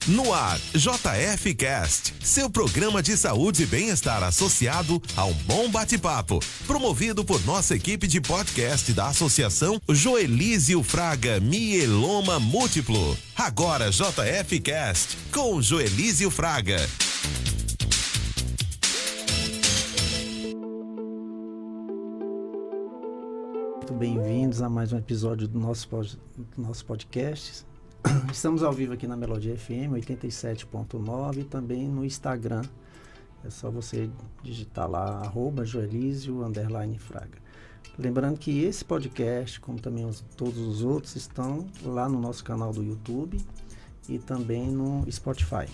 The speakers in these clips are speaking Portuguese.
No ar, JF Cast, seu programa de saúde e bem-estar associado a um bom bate-papo, promovido por nossa equipe de podcast da Associação Joelísio Fraga Mieloma Múltiplo. Agora JF Cast, com Joelísio Fraga. Muito bem-vindos a mais um episódio do nosso podcast. Estamos ao vivo aqui na Melodia FM 87.9 e também no Instagram. É só você digitar lá @Joelísio_Fraga. Lembrando que esse podcast, como também todos os outros, estão lá no nosso canal do YouTube e também no Spotify.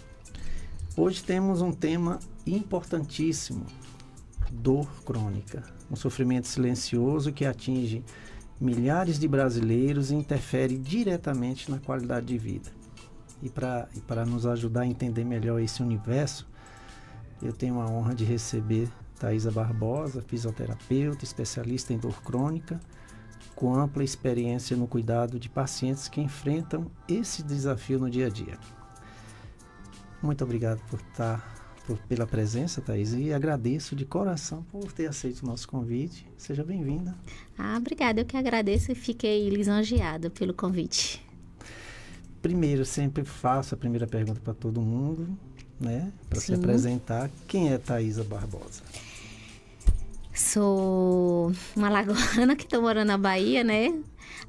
Hoje temos um tema importantíssimo: dor crônica, um sofrimento silencioso que atinge milhares de brasileiros e interfere diretamente na qualidade de vida. E para nos ajudar a entender melhor esse universo, eu tenho a honra de receber Thaisa Barbosa, fisioterapeuta, especialista em dor crônica, com ampla experiência no cuidado de pacientes que enfrentam esse desafio no dia a dia. Muito obrigado pela presença, Thaís, e agradeço de coração por ter aceito o nosso convite. Seja bem-vinda. Obrigada, eu que agradeço e fiquei lisonjeada pelo convite. Primeiro, sempre faço a primeira pergunta para todo mundo, né? Para se apresentar. Quem é Thaisa Barbosa? Sou uma alagoana que estou morando na Bahia, né?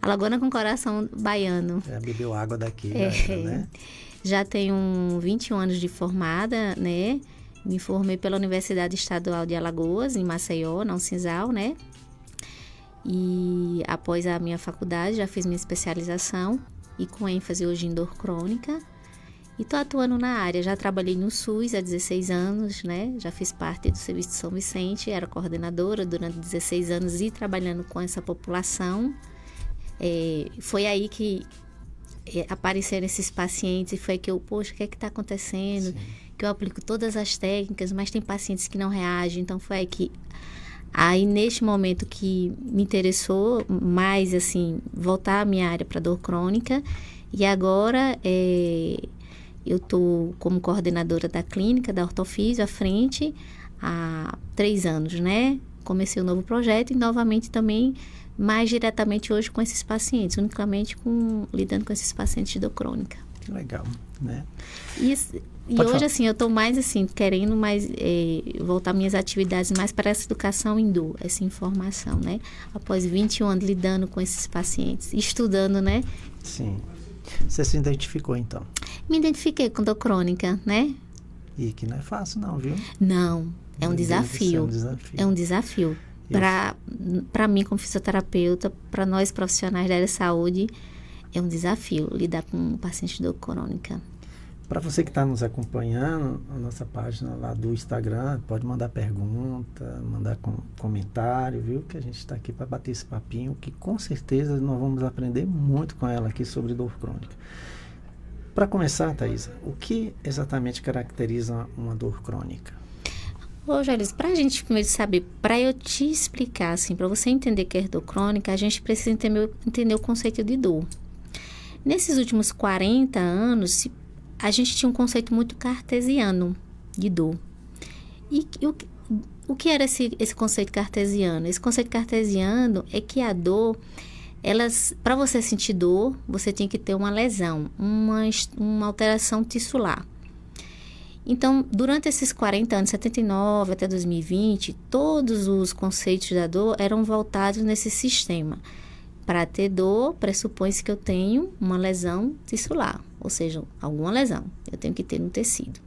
Alagoana com coração baiano. Bebeu água daqui, né? Já tenho 21 anos de formada, né? Me formei pela Universidade Estadual de Alagoas, em Maceió, na Uncisal, né? E após a minha faculdade, já fiz minha especialização e com ênfase hoje em dor crônica. E estou atuando na área. Já trabalhei no SUS há 16 anos, né? Já fiz parte do Serviço de São Vicente, era coordenadora durante 16 anos e trabalhando com essa população. Foi aí que apareceram esses pacientes e foi que eu, poxa, o que é que está acontecendo? Sim. Que eu aplico todas as técnicas, mas tem pacientes que não reagem. Então foi aí neste momento que me interessou mais, assim, voltar a minha área para dor crônica. E agora eu estou como coordenadora da clínica da Ortofísio à frente há 3 anos, né? Comecei um novo projeto e novamente também mais diretamente hoje com esses pacientes, unicamente lidando com esses pacientes de dor crônica. Que legal, né? E hoje, assim, eu estou mais, assim, querendo mais voltar minhas atividades mais para essa educação em dor, essa informação, né? Após 21 anos lidando com esses pacientes, estudando, né? Sim. Você se identificou, então? Me identifiquei com dor crônica, né? E que não é fácil, não, viu? Não, é um desafio. É um desafio. Para mim, como fisioterapeuta, para nós profissionais da área de saúde, é um desafio lidar com um paciente de dor crônica. Para você que está nos acompanhando, a nossa página lá do Instagram, pode mandar pergunta, mandar comentário, viu? Que a gente está aqui para bater esse papinho, que com certeza nós vamos aprender muito com ela aqui sobre dor crônica. Para começar, Thaisa, o que exatamente caracteriza uma dor crônica? Ô, Joelísio, para a gente primeiro saber, para eu te explicar, assim, para você entender que é dor crônica, a gente precisa entender o conceito de dor. Nesses últimos 40 anos, a gente tinha um conceito muito cartesiano de dor. E o que era esse conceito cartesiano? Esse conceito cartesiano é que a dor, para você sentir dor, você tem que ter uma lesão, uma alteração tissular. Então, durante esses 40 anos, 79 até 2020, todos os conceitos da dor eram voltados nesse sistema. Para ter dor, pressupõe-se que eu tenho uma lesão tissular, ou seja, alguma lesão. Eu tenho que ter no tecido.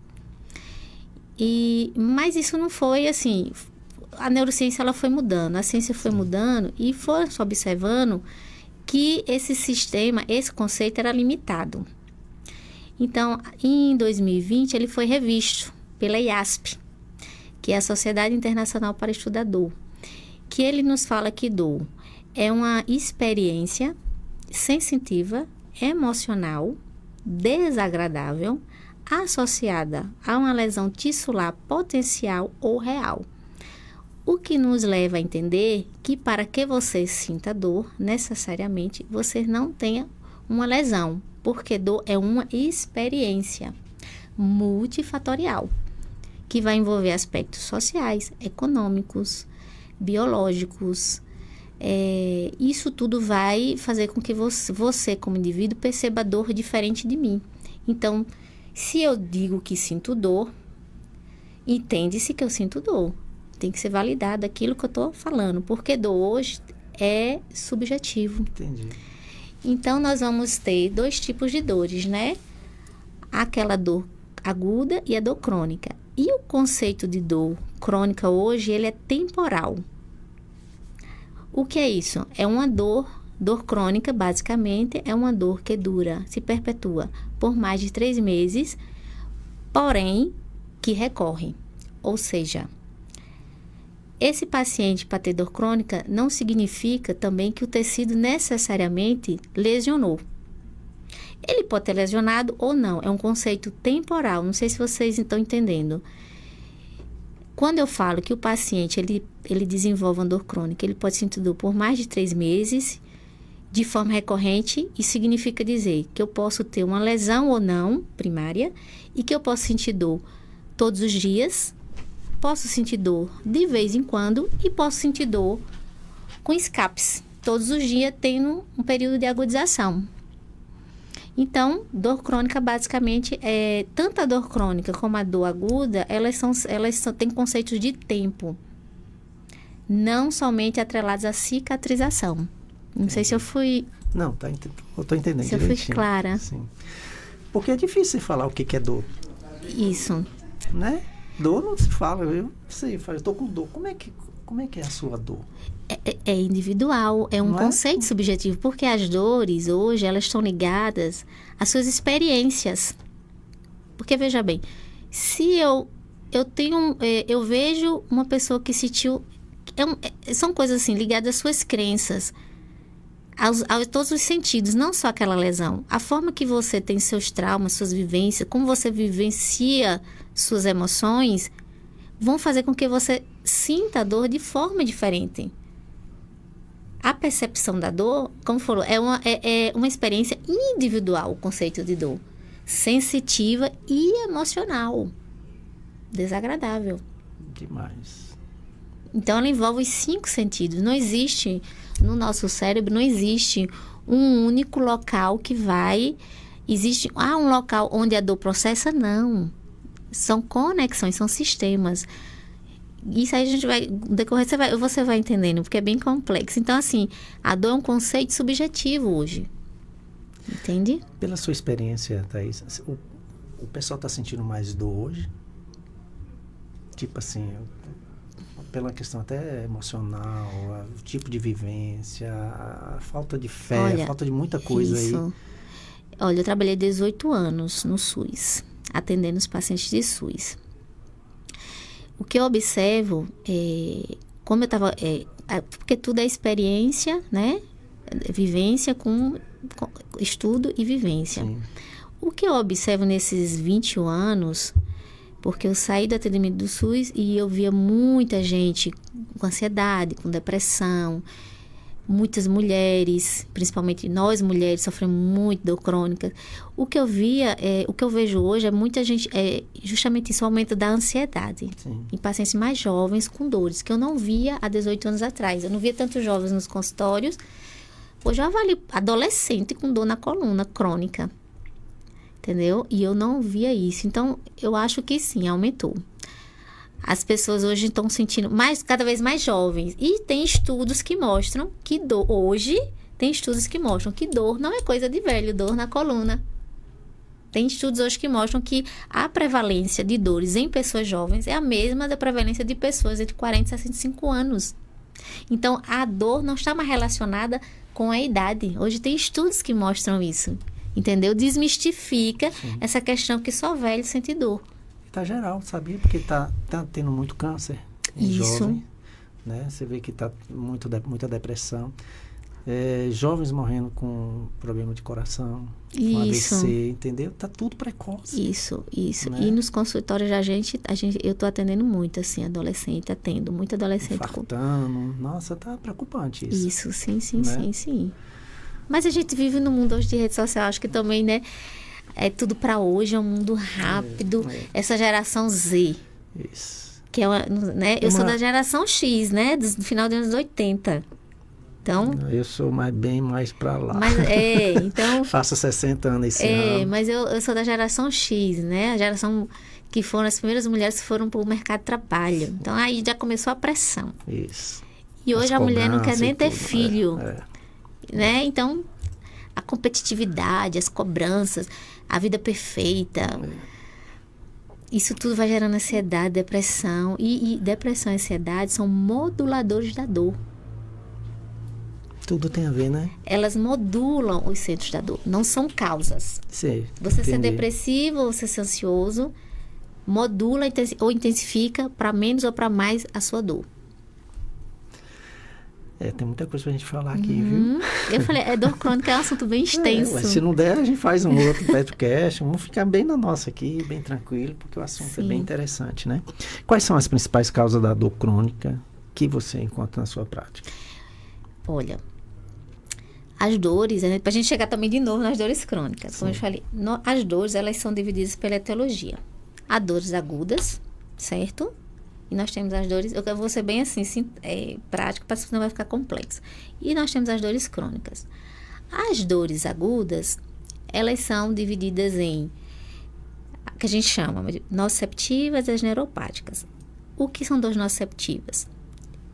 Mas isso não foi assim. A neurociência ela foi mudando, a ciência foi mudando e foi observando que esse sistema, esse conceito era limitado. Então, em 2020, ele foi revisto pela IASP, que é a Sociedade Internacional para Estudo da Dor, que ele nos fala que dor é uma experiência sensitiva, emocional, desagradável, associada a uma lesão tissular potencial ou real. O que nos leva a entender que para que você sinta dor, necessariamente você não tenha uma lesão, porque dor é uma experiência. multifatorial, que vai envolver aspectos sociais, econômicos, biológicos. Isso tudo vai fazer com que você, como indivíduo, perceba a dor diferente de mim. Então, se eu digo que sinto dor, entende-se que eu sinto dor. Tem que ser validado aquilo que eu estou falando, porque dor hoje é subjetivo. Entendi. Então, nós vamos ter 2 tipos de dores, né? Aquela dor aguda e a dor crônica. E o conceito de dor crônica hoje, ele é temporal. O que é isso? É uma dor crônica, basicamente, é uma dor que dura, se perpetua por mais de 3 meses, porém, que recorre. Ou seja, esse paciente, para ter dor crônica, não significa também que o tecido necessariamente lesionou. Ele pode ter lesionado ou não, é um conceito temporal, não sei se vocês estão entendendo. Quando eu falo que o paciente, ele desenvolve uma dor crônica, ele pode sentir dor por mais de 3 meses, de forma recorrente, isso significa dizer que eu posso ter uma lesão ou não, primária, e que eu posso sentir dor todos os dias, posso sentir dor de vez em quando e posso sentir dor com escapes. Todos os dias tendo um período de agudização. Então, dor crônica basicamente tanto a dor crônica como a dor aguda, elas têm conceitos de tempo, não somente atrelados à cicatrização. Não sei se eu fui... Não, eu estou entendendo se direitinho. Eu fui clara. Sim. Porque é difícil falar o que é dor. Isso. Né? Dor não se fala. Eu não sei, eu estou com dor. Como é que é a sua dor? É individual, é um Não conceito subjetivo, porque as dores hoje, elas estão ligadas às suas experiências. Porque, veja bem, se eu vejo uma pessoa que sentiu... são coisas assim, ligadas às suas crenças, a todos os sentidos, não só aquela lesão. A forma que você tem seus traumas, suas vivências, como você vivencia suas emoções, vão fazer com que você sinta a dor de forma diferente. A percepção da dor, como falou, é uma experiência individual, o conceito de dor. Sensitiva e emocional. Desagradável. Demais. Então, ela envolve os 5 sentidos. Não existe, no nosso cérebro, não existe um único local que vai... Existe um local onde a dor processa? Não. São conexões, são sistemas. Isso aí a gente vai... No decorrer você vai entendendo, porque é bem complexo. Então, assim, a dor é um conceito subjetivo hoje. Entende? Pela sua experiência, Thaís, o pessoal está sentindo mais dor hoje? Tipo assim... Pela questão até emocional, o tipo de vivência, a falta de fé, a falta de muita coisa aí. Olha, eu trabalhei 18 anos no SUS, atendendo os pacientes de SUS. O que eu observo como eu estava... porque tudo é experiência, né? Vivência com estudo e vivência. Sim. O que eu observo nesses 21 anos... Porque eu saí do atendimento do SUS e eu via muita gente com ansiedade, com depressão, muitas mulheres, principalmente nós mulheres, sofremos muito dor crônica. O que eu vejo hoje é muita gente, justamente isso, o aumento da ansiedade. Sim. Em pacientes mais jovens com dores, que eu não via há 18 anos atrás. Eu não via tantos jovens nos consultórios. Hoje eu avalio adolescente com dor na coluna crônica. Entendeu? E eu não via isso. Então, eu acho que sim, aumentou. As pessoas hoje estão sentindo cada vez mais jovens. E tem estudos que mostram que dor... Hoje, tem estudos que mostram que dor não é coisa de velho, dor na coluna. Tem estudos hoje que mostram que a prevalência de dores em pessoas jovens é a mesma da prevalência de pessoas entre 40 e 65 anos. Então, a dor não está mais relacionada com a idade. Hoje tem estudos que mostram isso. Entendeu? Desmistifica essa questão que só velho sente dor. Tá geral, sabia? Porque tá tendo muito câncer em jovem, né? Você vê que tá muita depressão. Jovens morrendo com problema de coração, com AVC, entendeu? Tá tudo precoce. Isso. Né? E nos consultórios eu tô atendendo muito, assim, adolescente, atendo muito adolescente. Infartando. Nossa, tá preocupante isso. Isso, sim. Mas a gente vive num mundo hoje de rede social, acho que também, né? É tudo para hoje, é um mundo rápido. Essa geração Z. Isso. Que é né? Eu sou da geração X, né? Do final dos anos 80. Então, eu sou bem mais para lá. Mas, então... Faço 60 anos esse ano. Mas eu sou da geração X, né? A geração que foram as primeiras mulheres que foram para o mercado de trabalho. Então, aí já começou a pressão. Isso. E hoje a mulher não quer nem ter filho. Né? Então, a competitividade, as cobranças, a vida perfeita... Isso tudo vai gerando ansiedade, depressão. E depressão e ansiedade são moduladores da dor. Tudo tem a ver, né? Elas modulam os centros da dor. Não são causas. Sim, você ser depressivo ou você ser ansioso modula ou intensifica para menos ou para mais a sua dor. Tem muita coisa pra gente falar aqui, viu? Eu falei, dor crônica é um assunto bem extenso. Se não der, a gente faz um outro podcast. Vamos ficar bem na nossa aqui, bem tranquilo, porque o assunto é bem interessante, né? Quais são as principais causas da dor crônica que você encontra na sua prática? Olha, as dores, né? Pra gente chegar também de novo nas dores crônicas. Como eu falei, as dores, elas são divididas pela etiologia. Há dores agudas, certo? E nós temos as dores... Eu vou ser bem assim, prático, para que não vai ficar complexo. E nós temos as dores crônicas. As dores agudas, elas são divididas em... que a gente chama de nociceptivas e as neuropáticas. O que são dores nociceptivas?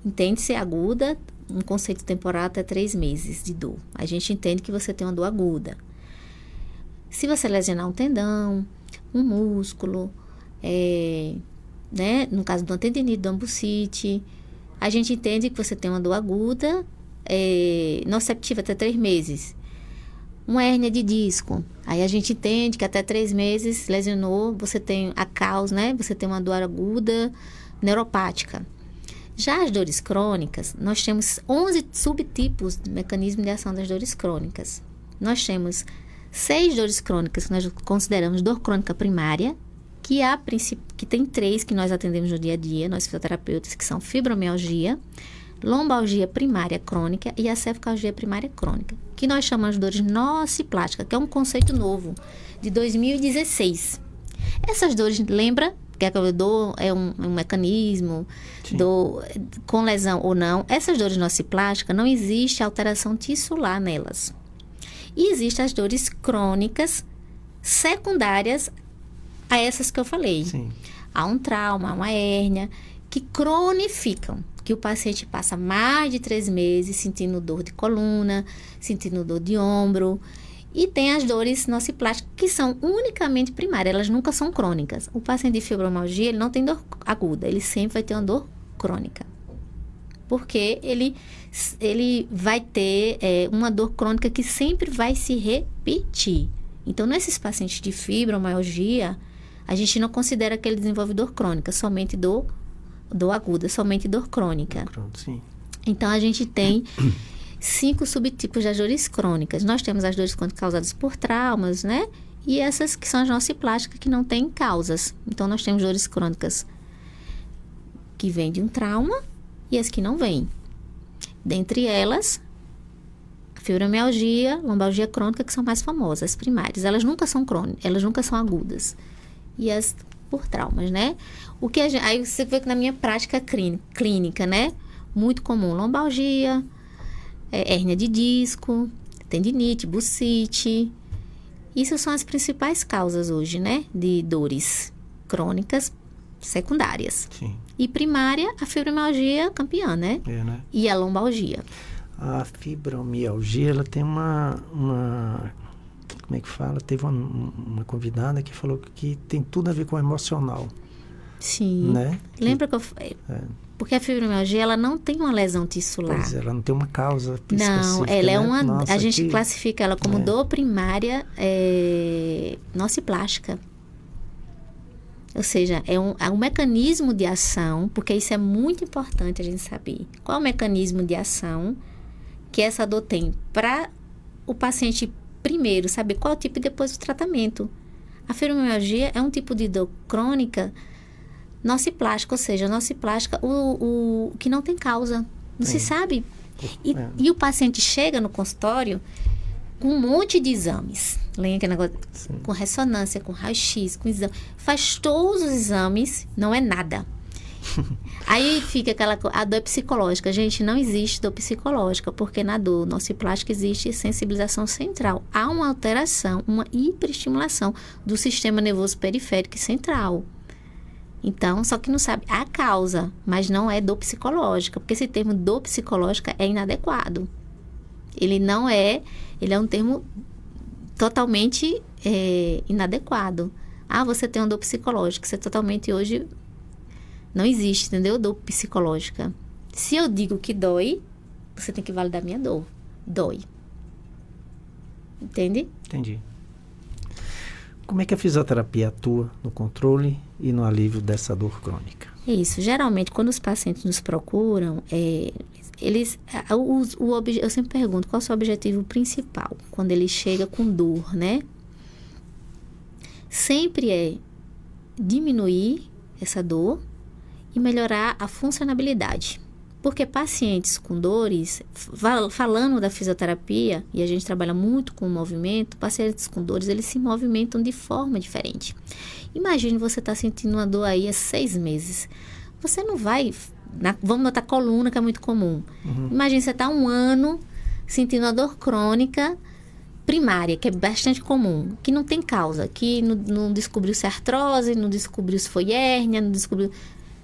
Entende-se aguda, um conceito temporal até 3 meses de dor. A gente entende que você tem uma dor aguda. Se você lesionar um tendão, um músculo... né? No caso do tendinite, do ambocite, a gente entende que você tem uma dor aguda, nociceptiva até 3 meses. Uma hérnia de disco, aí a gente entende que até 3 meses lesionou, você tem a causa, né? Você tem uma dor aguda neuropática. Já as dores crônicas, nós temos 11 subtipos de mecanismo de ação das dores crônicas. Nós temos 6 dores crônicas que nós consideramos dor crônica primária, que tem 3 que nós atendemos no dia a dia, nós fisioterapeutas, que são fibromialgia, lombalgia primária crônica e a cervicalgia primária crônica, que nós chamamos de dores nociplásticas, que é um conceito novo, de 2016. Essas dores, lembra que a dor é um mecanismo, dor com lesão ou não. Essas dores nociplásticas, não existe alteração tissular nelas. E existem as dores crônicas secundárias a essas que eu falei. Sim. Há um trauma, uma hérnia, que cronificam, que o paciente passa mais de 3 meses sentindo dor de coluna, sentindo dor de ombro. E tem as dores nociplásticas, que são unicamente primárias, elas nunca são crônicas. O paciente de fibromialgia, ele não tem dor aguda, ele sempre vai ter uma dor crônica. Porque ele vai ter uma dor crônica que sempre vai se repetir. Então, nesses pacientes de fibromialgia, a gente não considera que ele desenvolve dor crônica, somente dor aguda, somente dor crônica. Pronto, sim. Então, a gente tem 5 subtipos das dores crônicas. Nós temos as dores crônicas causadas por traumas, né? E essas que são as nociplásticas, que não têm causas. Então, nós temos dores crônicas que vêm de um trauma e as que não vêm. Dentre elas, a fibromialgia, lombalgia crônica, que são mais famosas, as primárias. Elas nunca são crônicas, elas nunca são agudas. E as por traumas, né? Aí você vê que na minha prática clínica, né? Muito comum, lombalgia, hérnia de disco, tendinite, bursite. Isso são as principais causas hoje, né? De dores crônicas secundárias. Sim. E primária, a fibromialgia campeã, né? Né? E a lombalgia. A fibromialgia, ela tem uma como é que fala? Teve uma convidada que falou que tem tudo a ver com o emocional. Sim. Né? Lembra que eu falei? Porque a fibromialgia, ela não tem uma lesão tissular. Pois é, ela não tem uma causa específica. Não, ela é uma... Nossa, a gente classifica ela como dor primária nociplástica. Ou seja, é um mecanismo de ação, porque isso é muito importante a gente saber. Qual é o mecanismo de ação que essa dor tem? Para o paciente, primeiro, saber qual é o tipo e depois o tratamento. A fibromialgia é um tipo de dor crônica nociplástica, ou seja, nociplástica, o que não tem causa. Não se sabe. E o paciente chega no consultório com um monte de exames. Lembra aquele negócio? Sim. Com ressonância, com raio-x, com exame. Faz todos os exames, não é nada. Aí fica a dor psicológica. Gente, não existe dor psicológica, porque na dor nociplástica existe sensibilização central. Há uma alteração, uma hiperestimulação do sistema nervoso periférico e central. Então, só que não sabe a causa, mas não é dor psicológica, porque esse termo dor psicológica é inadequado. Ele é um termo totalmente inadequado. Você tem uma dor psicológica, isso é totalmente hoje... Não existe, entendeu? Dor psicológica. Se eu digo que dói, você tem que validar minha dor. Dói. Entende? Entendi. Como é que a fisioterapia atua no controle e no alívio dessa dor crônica? Isso. Geralmente, quando os pacientes nos procuram, eu sempre pergunto qual é o seu objetivo principal quando ele chega com dor, né? Sempre é diminuir essa dor e melhorar a funcionabilidade. Porque pacientes com dores, falando da fisioterapia, e a gente trabalha muito com o movimento, pacientes com dores, eles se movimentam de forma diferente. Imagine você estar sentindo uma dor aí há 6 meses. Você não vai... vamos notar coluna, que é muito comum. Imagine você estar 1 ano sentindo uma dor crônica primária, que é bastante comum, que não tem causa, que não descobriu se é artrose, não descobriu se foi hérnia, não descobriu...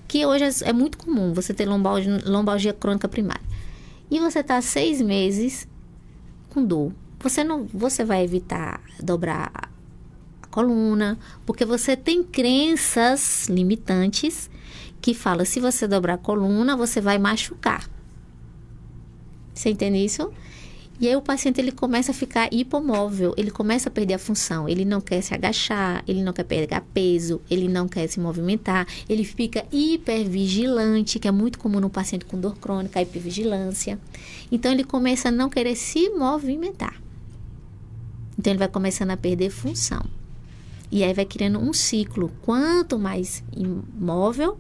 que hoje é muito comum você ter lombalgia crônica primária. E você está 6 meses com dor. Você vai evitar dobrar a coluna, porque você tem crenças limitantes que falam, se você dobrar a coluna, você vai machucar. Você entende isso? E aí o paciente ele começa a ficar hipomóvel, ele começa a perder a função, ele não quer se agachar, ele não quer pegar peso, ele não quer se movimentar, ele fica hipervigilante, que é muito comum no paciente com dor crônica, a hipervigilância. Então ele começa a não querer se movimentar. Então ele vai começando a perder função. E aí vai criando um ciclo. Quanto mais imóvel,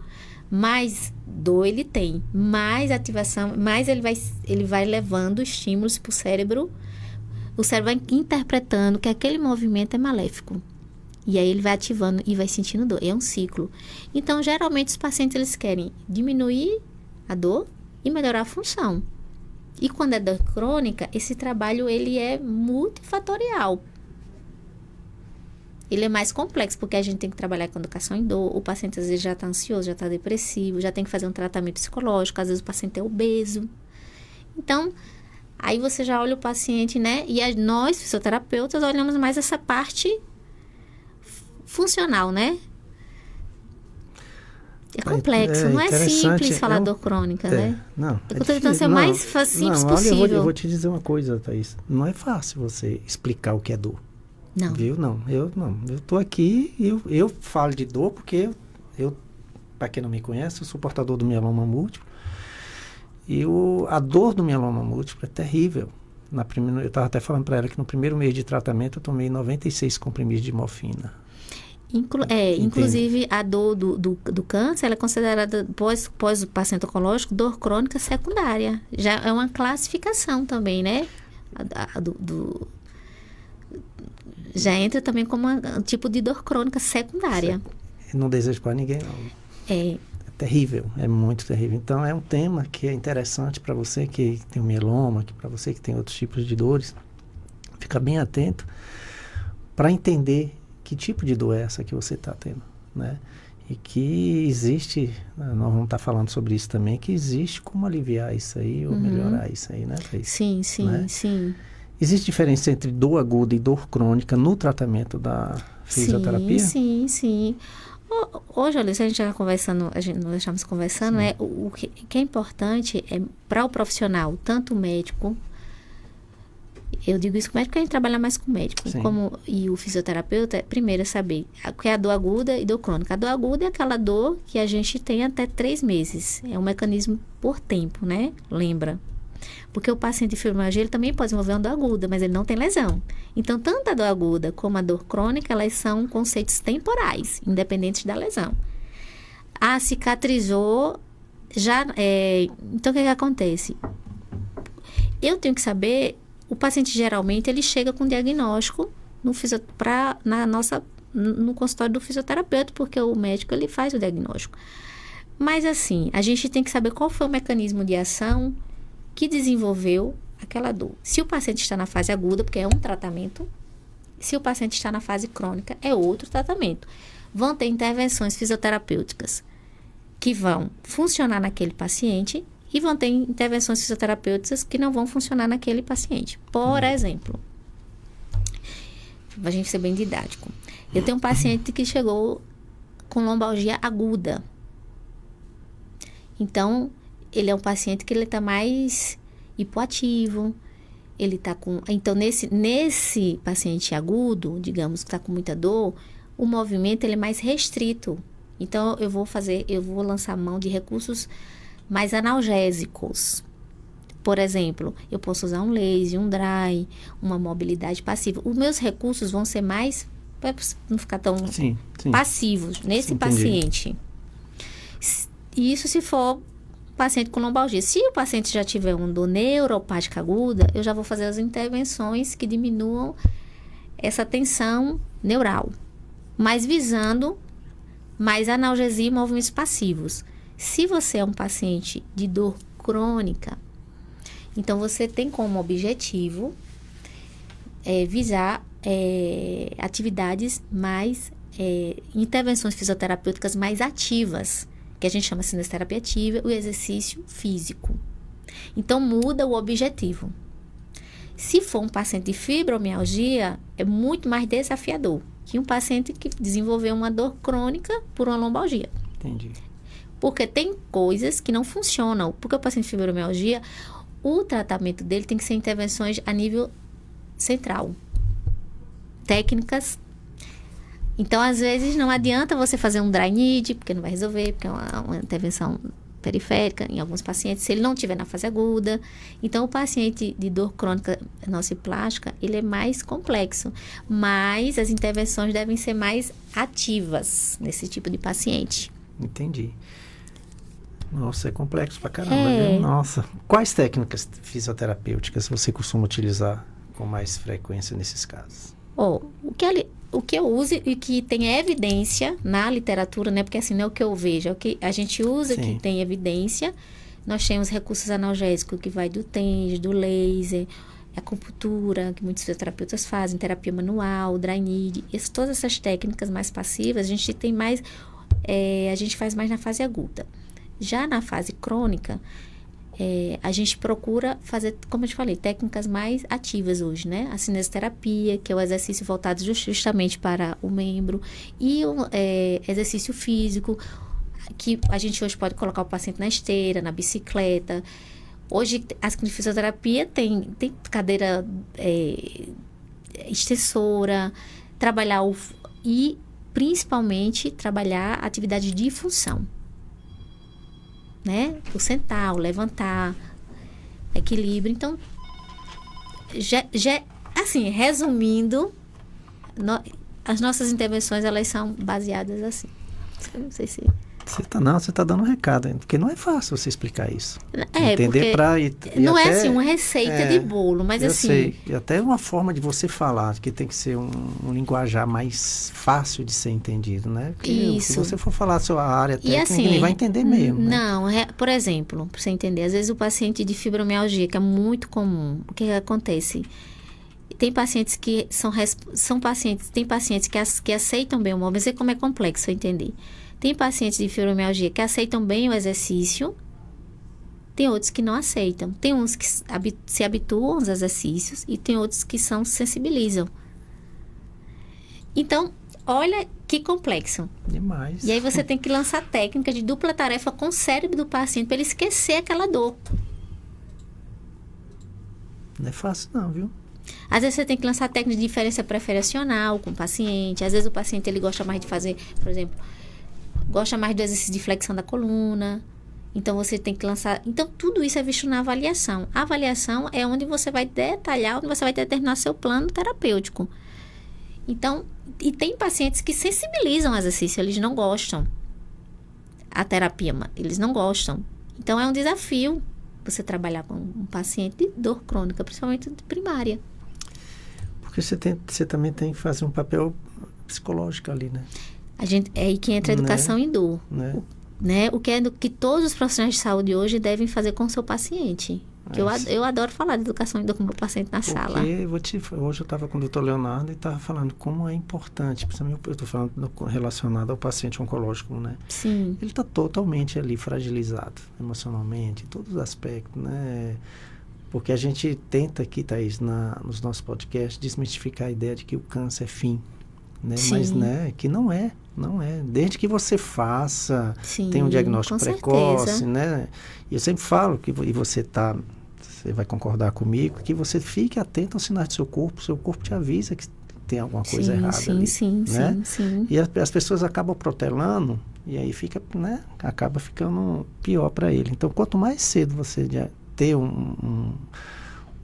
mais dor ele tem, mais ativação, mais ele vai levando estímulos para o cérebro. O cérebro vai interpretando que aquele movimento é maléfico. E aí ele vai ativando e vai sentindo dor. É um ciclo. Então, geralmente, os pacientes eles querem diminuir a dor e melhorar a função. E quando é dor crônica, esse trabalho ele é multifatorial. Ele é mais complexo, porque a gente tem que trabalhar com educação em dor. O paciente, às vezes, já está ansioso, já está depressivo, já tem que fazer um tratamento psicológico. Às vezes, o paciente é obeso. Então, aí você já olha o paciente, né? E nós, fisioterapeutas, olhamos mais essa parte funcional, né? É complexo, não é simples falar dor crônica, né? Não. Eu estou tentando ser o mais simples possível. Eu vou te dizer uma coisa, Thaís. Não é fácil você explicar o que é dor. Não. Viu? Eu tô aqui e eu falo de dor porque eu para quem não me conhece, eu sou portador do mieloma múltiplo. E a dor do mieloma múltiplo é terrível. Eu estava até falando para ela que no primeiro mês de tratamento eu tomei 96 comprimidos de morfina. Inclusive a dor do câncer, ela é considerada, pós o paciente oncológico, dor crônica secundária. Já é uma classificação também, né? Já entra também como um tipo de dor crônica secundária. Não desejo para ninguém, não. É terrível, é muito terrível. Então, é um tema que é interessante para você que tem um mieloma, para você que tem outros tipos de dores. Fica bem atento para entender que tipo de dor é essa que você está tendo, né? E que existe, nós vamos estar falando sobre isso também, que existe como aliviar isso aí ou melhorar isso aí, né? Sim. Existe diferença entre dor aguda e dor crônica no tratamento da fisioterapia? Sim. Hoje, Alice, a gente já conversando, nós estamos conversando, né? O que é importante é para o profissional, tanto o médico, eu digo isso com o médico porque a gente trabalha mais com o médico, e o fisioterapeuta, primeiro é saber o que é a dor aguda e dor crônica. A dor aguda é aquela dor que a gente tem até 3 meses. É um mecanismo por tempo, né? Lembra? Porque o paciente de fibromialgia, ele também pode desenvolver uma dor aguda, mas ele não tem lesão. Então, tanto a dor aguda como a dor crônica, elas são conceitos temporais, independentes da lesão. Cicatrizou, então o que acontece? Eu tenho que saber, o paciente geralmente, ele chega com diagnóstico no consultório do fisioterapeuta, porque o médico ele faz o diagnóstico. Mas assim, a gente tem que saber qual foi o mecanismo de ação que desenvolveu aquela dor. Se o paciente está na fase aguda, porque é um tratamento, se o paciente está na fase crônica, é outro tratamento. Vão ter intervenções fisioterapêuticas que vão funcionar naquele paciente e vão ter intervenções fisioterapêuticas que não vão funcionar naquele paciente. Por exemplo, a gente ser bem didático. Eu tenho um paciente que chegou com lombalgia aguda. Então, ele é um paciente que ele está mais hipoativo. Ele está com... Então, nesse paciente agudo, digamos, que está com muita dor, o movimento ele é mais restrito. Então, eu vou lançar mão de recursos mais analgésicos. Por exemplo, eu posso usar um laser, um dry, uma mobilidade passiva. Os meus recursos vão ser mais, para não ficar tão passivos nesse paciente. Isso se for paciente com lombalgia. Se o paciente já tiver uma dor neuropática aguda, eu já vou fazer as intervenções que diminuam essa tensão neural, mas visando mais analgesia e movimentos passivos. Se você é um paciente de dor crônica, então você tem como objetivo visar atividades mais, intervenções fisioterapêuticas mais ativas, que a gente chama de cinesioterapia ativa, o exercício físico. Então muda o objetivo. Se for um paciente de fibromialgia, é muito mais desafiador que um paciente que desenvolveu uma dor crônica por uma lombalgia. Entendi. Porque tem coisas que não funcionam. Porque o paciente de fibromialgia, o tratamento dele tem que ser intervenções a nível central. Técnicas. Então, às vezes, não adianta você fazer um dry need, porque não vai resolver, porque é uma intervenção periférica em alguns pacientes, se ele não estiver na fase aguda. Então, o paciente de dor crônica nociplástica, ele é mais complexo, mas as intervenções devem ser mais ativas nesse tipo de paciente. Entendi. Nossa, é complexo pra caramba, viu? Nossa. Quais técnicas fisioterapêuticas você costuma utilizar com mais frequência nesses casos? O que eu uso e que tem evidência na literatura, né? Porque assim, não é o que eu vejo, é o que a gente usa. Sim. Que tem evidência. Nós temos recursos analgésicos que vai do TENS, do laser, acupuntura, que muitos fisioterapeutas fazem, terapia manual, dry need. Todas essas técnicas mais passivas, a gente tem mais, a gente faz mais na fase aguda. Já na fase crônica, a gente procura fazer, como eu te falei, técnicas mais ativas hoje, né? A cinesioterapia, que é o exercício voltado justamente para o membro, e o exercício físico, que a gente hoje pode colocar o paciente na esteira, na bicicleta. Hoje, a fisioterapia tem cadeira extensora, e principalmente trabalhar atividade de função. Né? O sentar, o levantar, equilíbrio. Então, assim, resumindo, as nossas intervenções, elas são baseadas assim. Eu não sei se... Você tá dando um recado, porque não é fácil você explicar isso. Entender não é assim uma receita de bolo, mas eu assim... sei, e até uma forma de você falar, que tem que ser um linguajar mais fácil de ser entendido, né? Porque isso. Se você for falar a sua área técnica, assim, ele vai entender mesmo. Não, por exemplo, para você entender, às vezes o paciente de fibromialgia, que é muito comum, o que acontece? Tem pacientes que tem pacientes que aceitam bem o movimento, mas como é complexo entender. Tem pacientes de fibromialgia que aceitam bem o exercício, tem outros que não aceitam. Tem uns que se habituam aos exercícios e tem outros que se sensibilizam. Então, olha que complexo. Demais. E aí você tem que lançar técnicas de dupla tarefa com o cérebro do paciente para ele esquecer aquela dor. Não é fácil não, viu? Às vezes você tem que lançar técnicas de diferença preferencial com o paciente. Às vezes o paciente ele gosta mais de fazer, por exemplo... Gosta mais do exercício de flexão da coluna. Então, você tem que lançar... Então, tudo isso é visto na avaliação. A avaliação é onde você vai detalhar, onde você vai determinar seu plano terapêutico. Então, e tem pacientes que sensibilizam o exercício, eles não gostam. A terapia, eles não gostam. Então, é um desafio você trabalhar com um paciente de dor crônica, principalmente de primária. Porque você também tem que fazer um papel psicológico ali, né? É aí que entra a educação em dor. Né? O que é que todos os profissionais de saúde hoje devem fazer com o seu paciente. Que eu adoro falar de educação em dor com o meu paciente na sala. Hoje eu estava com o doutor Leonardo e estava falando como é importante, principalmente eu estou falando relacionado ao paciente oncológico, né? Sim. Ele está totalmente ali fragilizado, emocionalmente, em todos os aspectos, né? Porque a gente tenta aqui, Thaís, nos nossos podcasts, desmistificar a ideia de que o câncer é fim, né? Sim. Mas, né, que não é. Desde que você faça, Sim, tem um diagnóstico precoce, certeza. né? E eu sempre falo, e você vai concordar comigo, que você fique atento aos sinais do seu corpo te avisa que tem alguma coisa errada ali. Sim. E as pessoas acabam protelando, e aí acaba ficando pior para ele. Então, quanto mais cedo você ter um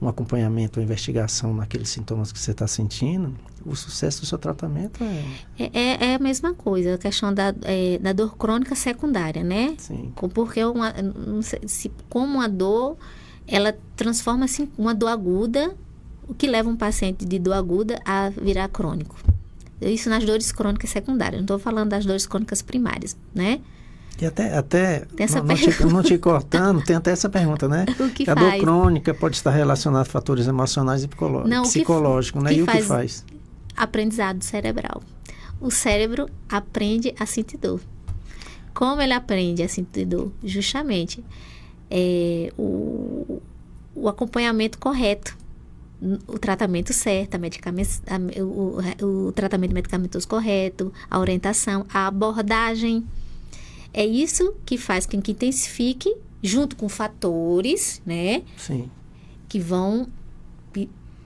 acompanhamento, uma investigação naqueles sintomas que você está sentindo, o sucesso do seu tratamento é a mesma coisa, a questão da dor crônica secundária, né? Sim. Porque não sei como uma dor, ela transforma-se em uma dor aguda, o que leva um paciente de dor aguda a virar crônico. Isso nas dores crônicas secundárias, não estou falando das dores crônicas primárias, né? E até não te cortando, tem até essa pergunta, né? O que a faz? dor crônica pode estar relacionada a fatores emocionais e psicológicos, né? E o que faz? Aprendizado cerebral. O cérebro aprende a sentir dor. Como ele aprende a sentir dor? Justamente o acompanhamento correto, o tratamento certo, o tratamento medicamentoso correto, a orientação, a abordagem. É isso que faz com que intensifique, junto com fatores, né? Sim. Que vão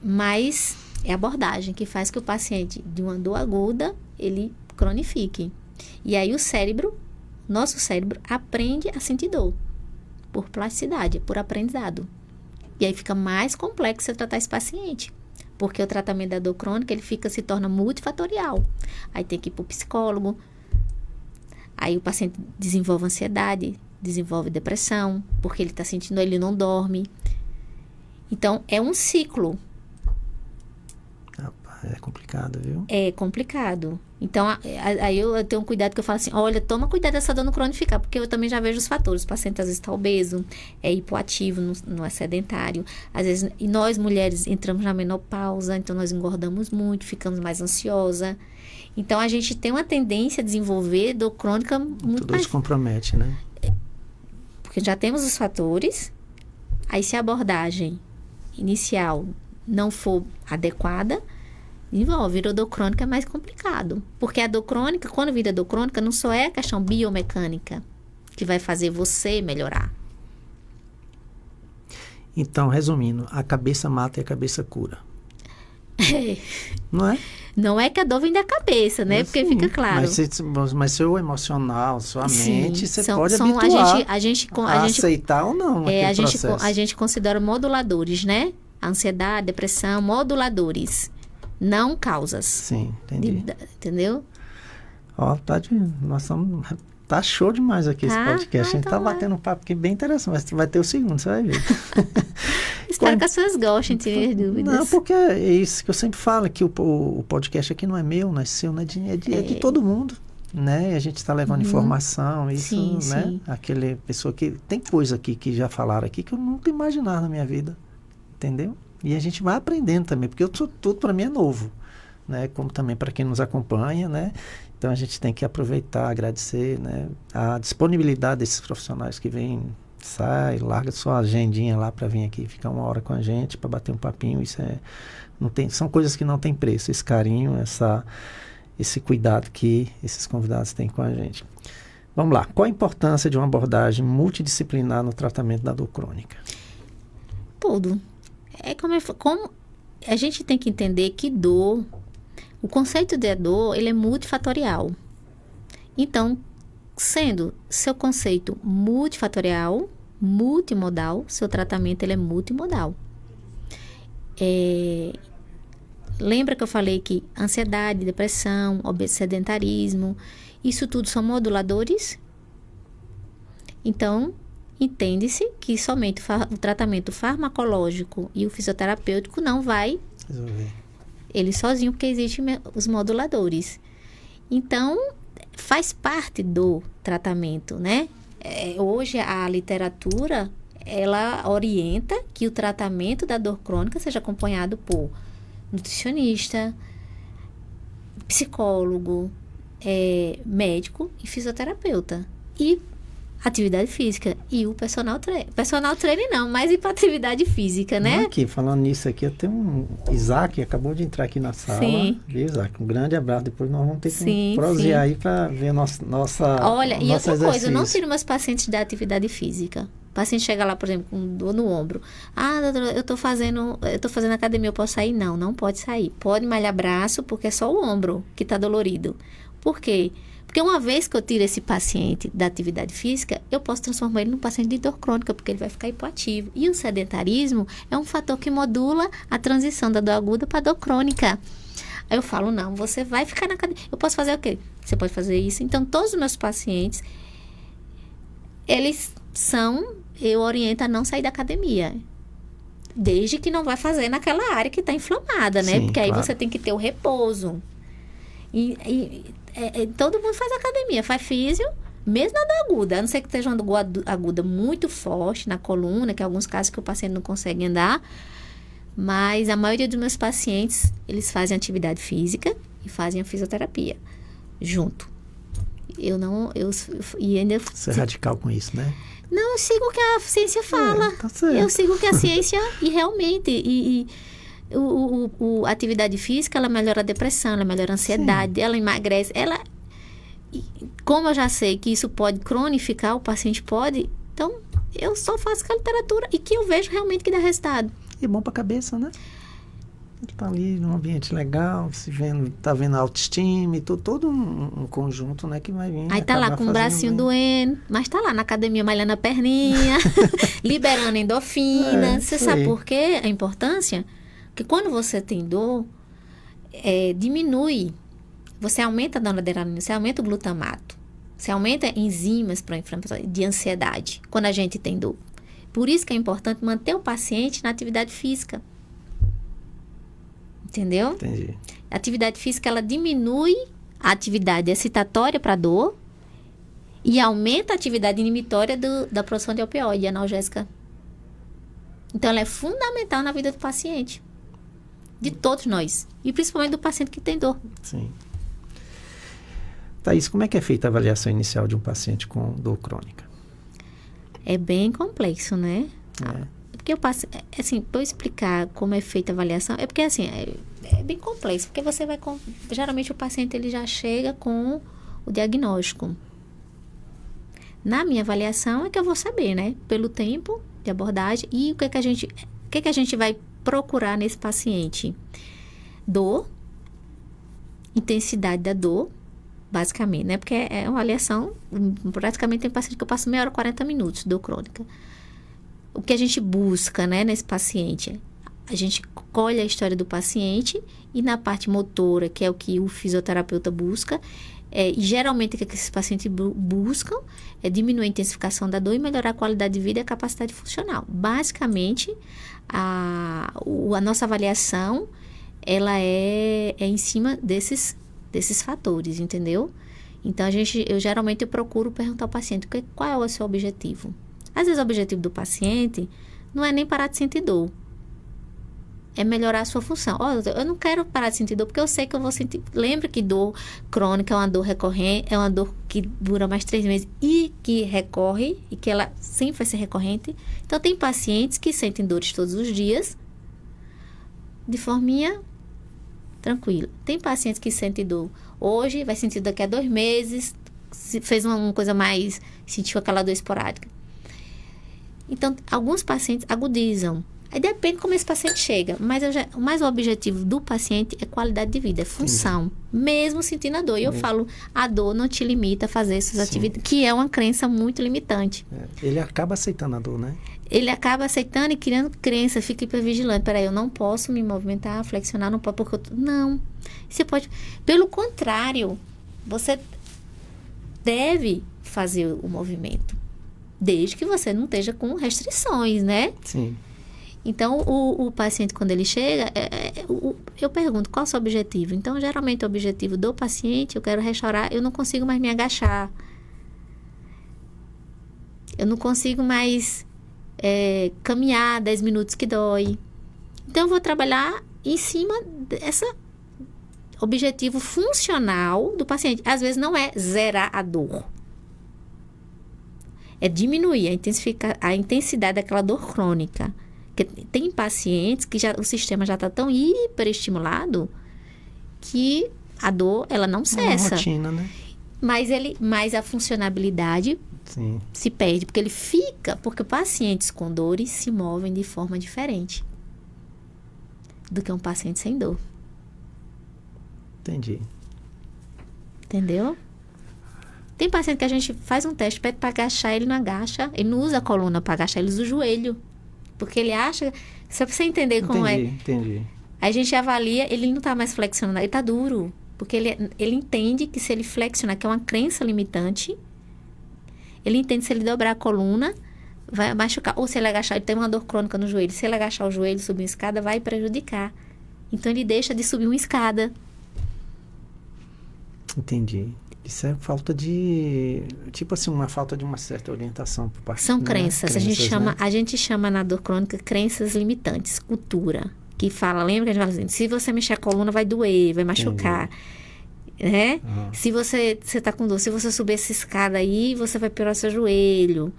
mais... É a abordagem que faz que o paciente de uma dor aguda, ele cronifique. E aí nosso cérebro aprende a sentir dor. Por plasticidade, por aprendizado. E aí fica mais complexo você tratar esse paciente. Porque o tratamento da dor crônica, ele se torna multifatorial. Aí tem que ir para o psicólogo. Aí o paciente desenvolve ansiedade, desenvolve depressão, porque ele está sentindo, ele não dorme. Então, é um ciclo. É complicado, viu? É complicado. Então, aí eu tenho um cuidado que eu falo assim, olha, toma cuidado dessa dor não cronificar, porque eu também já vejo os fatores. O paciente às vezes está obeso, é hipoativo, não é sedentário. Às vezes, e nós mulheres entramos na menopausa, então nós engordamos muito, ficamos mais ansiosas. Então, a gente tem uma tendência a desenvolver dor crônica muito Tudo isso compromete, né? Porque já temos os fatores, aí se a abordagem inicial não for adequada, virou dor crônica é mais complicado. Porque a dor crônica, quando vira dor crônica, não só é a questão biomecânica que vai fazer você melhorar. Então, resumindo, a cabeça mata e a cabeça cura. Não é? Não é que a dor vem da cabeça, né? Porque fica claro. Mas seu emocional, sua mente, você pode habituar a aceitar ou não a gente considera moduladores, né? A ansiedade, depressão, moduladores. Não causas. Sim, entendi. Entendeu? Ó, tá show demais aqui esse podcast. A gente tá batendo um papo aqui bem interessante, mas vai ter o segundo, você vai ver. Espero que as pessoas gostem de ter dúvidas. Não, porque é isso que eu sempre falo, que o podcast aqui não é meu, não é seu, não é de todo mundo, né? E a gente está levando informação, isso, né? Sim. Aquele pessoa que... Tem coisa aqui que já falaram aqui que eu nunca imaginava na minha vida, entendeu? E a gente vai aprendendo também, porque tudo para mim é novo, né? Como também para quem nos acompanha, né? Então a gente tem que aproveitar, agradecer, né? A disponibilidade desses profissionais que vêm, larga sua agendinha lá para vir aqui, ficar 1 hora com a gente, para bater um papinho. Isso são coisas que não tem preço, esse carinho, esse cuidado que esses convidados têm com a gente. Vamos lá, qual a importância de uma abordagem multidisciplinar no tratamento da dor crônica? Tudo. Como a gente tem que entender que o conceito de dor, ele é multifatorial. Então, sendo seu conceito multifatorial, multimodal, seu tratamento ele é multimodal. Lembra que eu falei que ansiedade, depressão, sedentarismo, isso tudo são moduladores? Então, entende-se que somente o tratamento farmacológico e o fisioterapêutico não vai ele sozinho, porque existem os moduladores. Então, faz parte do tratamento, né? Hoje, a literatura, ela orienta que o tratamento da dor crônica seja acompanhado por nutricionista, psicólogo, médico e fisioterapeuta. E atividade física. E o personal trainer. Personal trainer não, mas ir para atividade física, né? Aqui, falando nisso aqui, eu tenho um Isaac, acabou de entrar aqui na sala. Sim. Viu, Isaac? Um grande abraço. Depois nós vamos ter que Sim, prosear sim. aí para ver nossa Olha, e outra coisa, exercício. eu não tiro meus pacientes da atividade física. O paciente chega lá, por exemplo, com dor no ombro. Ah, doutora, eu tô fazendo academia, eu posso sair? Não, não pode sair. Pode malhar braço, porque é só o ombro que tá dolorido. Por quê? Porque uma vez que eu tiro esse paciente da atividade física, eu posso transformar ele num paciente de dor crônica, porque ele vai ficar hipoativo. E o sedentarismo é um fator que modula a transição da dor aguda para dor crônica. Aí eu falo, não, você vai ficar na academia. Eu posso fazer o quê? Você pode fazer isso. Então, todos os meus pacientes, eu oriento a não sair da academia. Desde que não vai fazer naquela área que está inflamada, né? Sim, porque aí claro. você tem que ter o repouso. Todo mundo faz academia, faz físio, mesmo na dor aguda. A não ser que esteja uma dor aguda muito forte na coluna, que em alguns casos que o paciente não consegue andar. Mas a maioria dos meus pacientes, eles fazem atividade física e fazem a fisioterapia junto. Você é radical com isso, né? Não, eu sigo o que a ciência fala. Tá certo. Eu sigo o que a ciência e realmente... a atividade física, ela melhora a depressão, ela melhora a ansiedade, ela emagrece. Como eu já sei que isso pode cronificar, o paciente pode, então eu só faço com a literatura e que eu vejo realmente que dá resultado. E bom pra cabeça, né? Tá ali num ambiente legal, tá vendo a autoestima e todo um conjunto, né, que vai vir. Aí tá lá com o bracinho bem. doendo, mas tá lá na academia malhando a perninha, liberando endorfina. Você sabe aí. por quê? A importância? Porque quando você tem dor, diminui. Você aumenta a noradrenalina, você aumenta o glutamato. Você aumenta enzimas para inflamação de ansiedade quando a gente tem dor. Por isso que é importante manter o paciente na atividade física. Entendeu? Entendi. A atividade física, ela diminui a atividade excitatória para dor e aumenta a atividade inibitória da produção de opioide, analgésica. Então, ela é fundamental na vida do paciente. De todos nós. E principalmente do paciente que tem dor. Sim. Thaís, como é que é feita a avaliação inicial de um paciente com dor crônica? É bem complexo, né? Porque eu passo, assim, para eu explicar como é feita a avaliação, é porque, assim, é bem complexo. Porque você vai, geralmente o paciente, ele já chega com o diagnóstico. Na minha avaliação é que eu vou saber, né? Pelo tempo de abordagem e o que a gente vai procurar nesse paciente. Dor, intensidade da dor, basicamente, né? Porque é uma avaliação, praticamente tem paciente que eu passo meia hora, 40 minutos, dor crônica. O que a gente busca, né, nesse paciente? A gente colhe a história do paciente e na parte motora, que é o que o fisioterapeuta busca, e geralmente o que esses pacientes buscam é diminuir a intensificação da dor e melhorar a qualidade de vida e a capacidade funcional. Basicamente, a nossa avaliação, ela é em cima desses fatores, entendeu? Então, eu geralmente procuro perguntar ao paciente qual é o seu objetivo. Às vezes, o objetivo do paciente não é nem parar de sentir dor. É melhorar a sua função. Eu não quero parar de sentir dor, porque eu sei que eu vou sentir... Lembra que dor crônica é uma dor recorrente, é uma dor que dura mais 3 meses e que recorre, e que ela sempre vai ser recorrente. Então, tem pacientes que sentem dores todos os dias, de forminha tranquila. Tem pacientes que sentem dor hoje, vai sentir daqui a 2 meses, fez uma coisa mais... sentiu aquela dor esporádica. Então, alguns pacientes agudizam. Aí depende como esse paciente chega. Mas o objetivo do paciente é qualidade de vida, é função. Mesmo sentindo a dor. E eu falo, a dor não te limita a fazer essas atividades, que é uma crença muito limitante. Ele acaba aceitando a dor, né? Ele acaba aceitando e criando crença, fica hipervigilante. Peraí, eu não posso me movimentar, flexionar, não posso, porque não. Você pode... Pelo contrário, você deve fazer o movimento. Desde que você não esteja com restrições, né? Sim. Então, o paciente, quando ele chega, eu pergunto, qual é o seu objetivo? Então, geralmente, o objetivo do paciente, eu quero restaurar, eu não consigo mais me agachar. Eu não consigo mais caminhar 10 minutos que dói. Então, eu vou trabalhar em cima desse objetivo funcional do paciente. Às vezes, não é zerar a dor. É diminuir a intensidade daquela dor crônica. Porque tem pacientes que o sistema já está tão hiperestimulado que a dor, ela não cessa. É uma rotina, né? Mas a funcionalidade Sim. se perde, porque pacientes com dores se movem de forma diferente do que um paciente sem dor. Entendi. Entendeu? Tem paciente que a gente faz um teste, pede para agachar, ele não agacha, ele não usa a coluna para agachar, ele usa o joelho. Porque ele acha, só para você entender como é. Entendi. Aí a gente avalia, ele não está mais flexionando, ele está duro. Porque ele entende que se ele flexionar, que é uma crença limitante, ele entende que se ele dobrar a coluna, vai machucar. Ou se ele agachar, ele tem uma dor crônica no joelho. Se ele agachar o joelho e subir uma escada, vai prejudicar. Então, ele deixa de subir uma escada. Entendi. Isso é falta de... Tipo assim, uma falta de uma certa orientação por parte... São crenças. Né? A gente chama na dor crônica crenças limitantes. Cultura. Que fala, lembra que a gente fala assim, se você mexer a coluna vai doer, vai machucar. Né? Se você tá com dor, se você subir essa escada aí, você vai piorar seu joelho.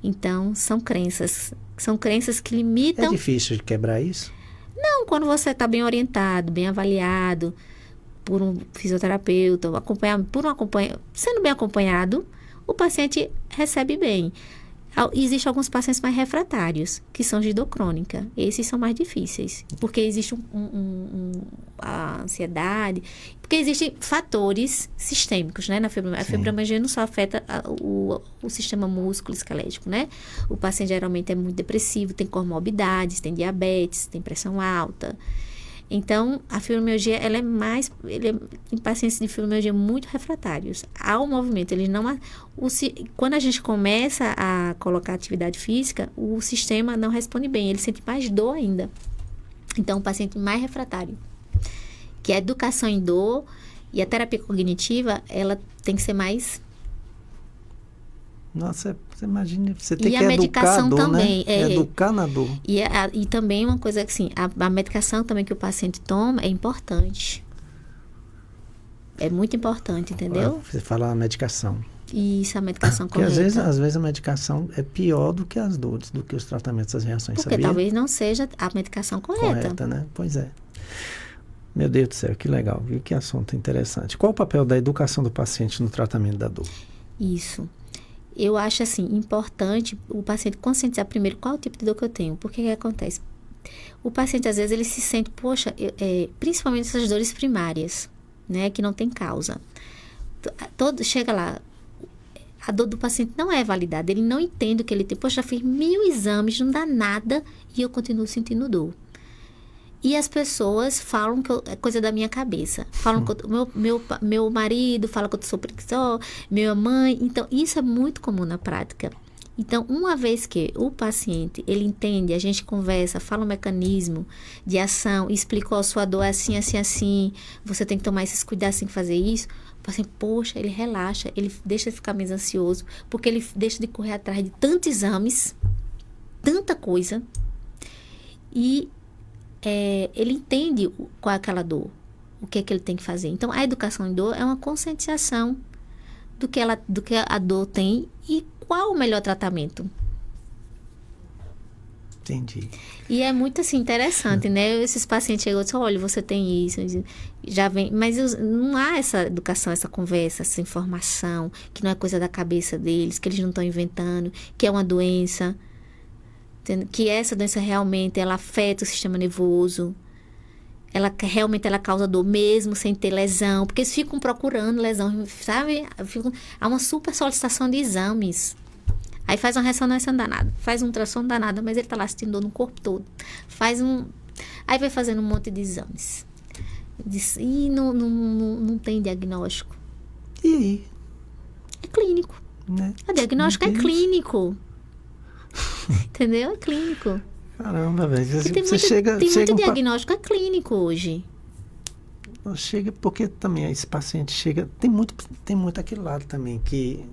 Então, são crenças. São crenças que limitam... É difícil de quebrar isso? Não, quando você está bem orientado, bem avaliado por um fisioterapeuta, sendo bem acompanhado, o paciente recebe bem. Existem alguns pacientes mais refratários, que são de dor crônica. Esses são mais difíceis, porque existe a ansiedade, porque existem fatores sistêmicos, né, na fibromialgia. A fibromialgia não só afeta o sistema músculo-esquelético, né? O paciente geralmente é muito depressivo, tem comorbidades, tem diabetes, tem pressão alta. Então, a fibromialgia, em pacientes de fibromialgia muito refratários ao movimento, quando a gente começa a colocar atividade física, o sistema não responde bem, ele sente mais dor ainda. Então, o paciente mais refratário, que a educação em dor e a terapia cognitiva, ela tem que ser mais... Nossa, você imagina, você tem que a medicação educar a dor, também, né? Educar na dor. E também uma coisa que, assim, a medicação também que o paciente toma é importante. É muito importante, entendeu? Você fala a medicação. Isso, a medicação porque correta. às vezes a medicação é pior do que as dores, do que os tratamentos, as reações, porque sabia? Talvez não seja a medicação correta. Né? Pois é. Meu Deus do céu, que legal, viu? Que assunto interessante. Qual o papel da educação do paciente no tratamento da dor? Isso. Eu acho, assim, importante o paciente conscientizar primeiro qual é o tipo de dor que eu tenho. Porque que acontece? O paciente, às vezes, ele se sente, poxa, principalmente essas dores primárias, né? Que não tem causa. Chega lá, a dor do paciente não é validada. Ele não entende o que ele tem. Poxa, já fiz 1000 exames, não dá nada e eu continuo sentindo dor. E as pessoas falam que é coisa da minha cabeça. Falam que meu marido fala que eu sou preguiçosa, minha mãe. Então, isso é muito comum na prática. Então, uma vez que o paciente, ele entende, a gente conversa, fala o mecanismo de ação, explicou a sua dor assim, assim, assim, você tem que tomar esses cuidados, tem que fazer isso. O paciente, poxa, ele relaxa, ele deixa de ficar mais ansioso, porque ele deixa de correr atrás de tantos exames, tanta coisa, e ele entende qual é aquela dor, o que é que ele tem que fazer. Então, a educação em dor é uma conscientização do que a dor tem e qual o melhor tratamento. Entendi. E é muito, assim, interessante, né? Esses pacientes chegam e dizem, olha, você tem isso, já vem... Mas não há essa educação, essa conversa, essa informação, que não é coisa da cabeça deles, que eles não estão inventando, que é uma doença... que essa doença realmente ela afeta o sistema nervoso, ela causa dor mesmo sem ter lesão, porque eles ficam procurando lesão, sabe? Há uma super solicitação de exames. Aí faz uma ressonância danada, faz um ultrassom danada, mas ele tá lá sentindo dor no corpo todo. Aí vai fazendo um monte de exames. E não tem diagnóstico. E aí? É clínico. Né? O diagnóstico é clínico. Entendeu? É clínico. Caramba, velho. Tem muito diagnóstico clínico hoje. Chega porque também esse paciente chega... Tem muito aquele lado também que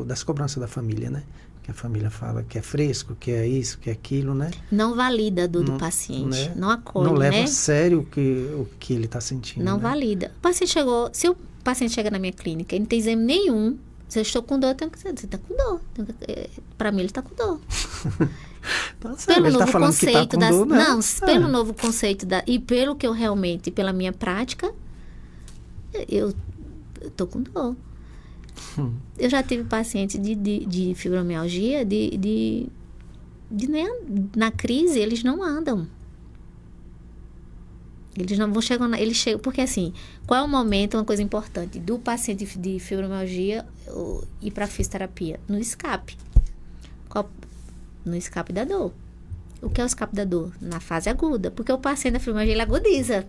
das cobranças da família, né? Que a família fala que é fresco, que é isso, que é aquilo, né? Não valida a dor do paciente, né? Não acolhe, não leva a sério o que ele está sentindo. Não valida. O paciente se o paciente chega na minha clínica e não tem exame nenhum, se eu estou com dor, eu tenho que dizer, você está com dor. Para mim, ele está com dor. Pelo novo conceito pelo novo conceito e pelo que eu realmente, pela minha prática, eu tô com dor. Eu já tive pacientes de fibromialgia, na crise, eles não andam. Eles não vão chegar, eles chegam, porque assim, qual é o momento, uma coisa importante, do paciente de fibromialgia ir para fisioterapia? No escape. No escape da dor. O que é o escape da dor? Na fase aguda, porque o paciente da fibromialgia, ele agudiza.